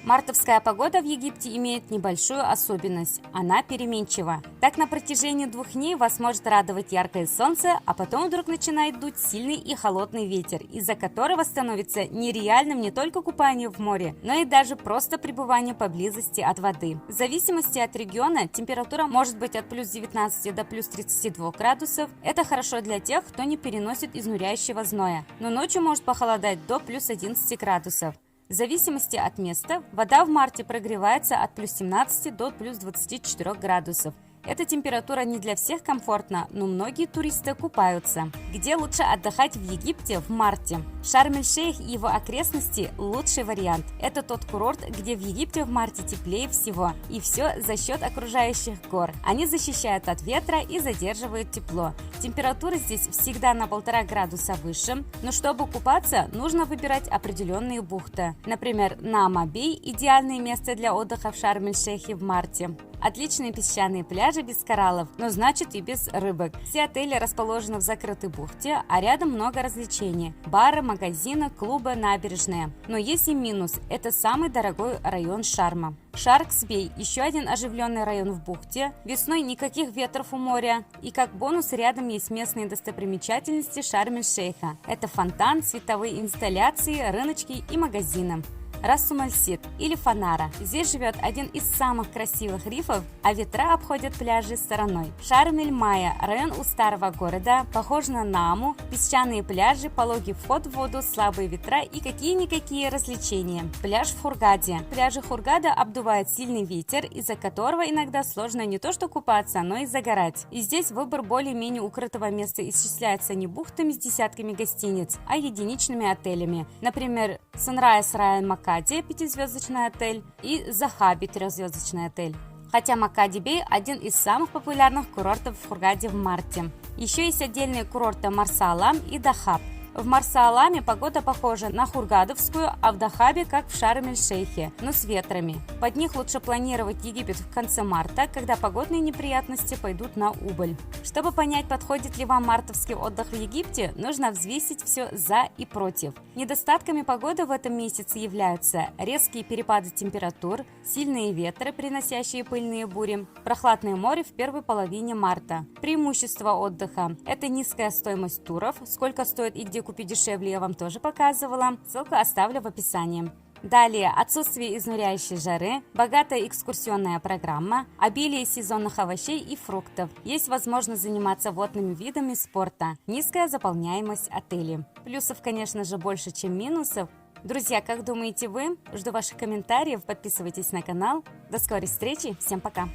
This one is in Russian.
Мартовская погода в Египте имеет небольшую особенность – она переменчива. Так, на протяжении 2 дней вас может радовать яркое солнце, а потом вдруг начинает дуть сильный и холодный ветер, из-за которого становится нереальным не только купание в море, но и даже просто пребывание поблизости от воды. В зависимости от региона температура может быть от плюс 19 до плюс 32 градусов. Это хорошо для тех, кто не переносит изнуряющего зноя, но ночью может похолодать до плюс 11 градусов. В зависимости от места, вода в марте прогревается от плюс 17 до плюс 24 градусов. Эта температура не для всех комфортна, но многие туристы купаются. Где лучше отдыхать в Египте в марте? Шарм-эль-Шейх и его окрестности – лучший вариант. Это тот курорт, где в Египте в марте теплее всего. И все за счет окружающих гор. Они защищают от ветра и задерживают тепло. Температура здесь всегда на 1,5 градуса выше, но чтобы купаться, нужно выбирать определенные бухты. Например, Наама-Бей – идеальное место для отдыха в Шарм-эль-Шейхе в марте. Отличные песчаные пляжи без кораллов, но значит и без рыбок. Все отели расположены в закрытой бухте, а рядом много развлечений. Бары, магазины, клубы, набережные. Но есть и минус – это самый дорогой район Шарма. Шаркс-Бей – еще один оживленный район в бухте. Весной никаких ветров у моря. И как бонус рядом есть местные достопримечательности Шарм-эль-Шейха. Это фонтан, световые инсталляции, рыночки и магазины. Рас-Аль-Сид или Фанара. Здесь живет один из самых красивых рифов, а ветра обходят пляжи стороной. Шарм-эль-Майя – район у старого города, похож на Нааму, песчаные пляжи, пологий вход в воду, слабые ветра и какие-никакие развлечения. Пляж в Хургаде. Пляжи Хургада обдувает сильный ветер, из-за которого иногда сложно не то что купаться, но и загорать. И здесь выбор более-менее укрытого места исчисляется не бухтами с десятками гостиниц, а единичными отелями. Например, Sunrise Ryan Макади, 5-звездочный отель, и Захаби, 3-звездочный отель. Хотя Макади-Бей – один из самых популярных курортов в Хургаде в марте. Еще есть отдельные курорты Марса-Алам и Дахаб. В Марса-Аламе погода похожа на хургадовскую, а в Дахабе как в Шарм-эль-Шейхе, но с ветрами. Под них лучше планировать Египет в конце марта, когда погодные неприятности пойдут на убыль. Чтобы понять, подходит ли вам мартовский отдых в Египте, нужно взвесить все за и против. Недостатками погоды в этом месяце являются резкие перепады температур, сильные ветры, приносящие пыльные бури, прохладное море в первой половине марта. Преимущество отдыха – это низкая стоимость туров, сколько стоит и где купить дешевле я вам тоже показывала, ссылку оставлю в описании. Далее, отсутствие изнуряющей жары, богатая экскурсионная программа, обилие сезонных овощей и фруктов. Есть возможность заниматься водными видами спорта, низкая заполняемость отелей. Плюсов, конечно же, больше, чем минусов. Друзья, как думаете вы? Жду ваших комментариев, подписывайтесь на канал. До скорой встречи, всем пока!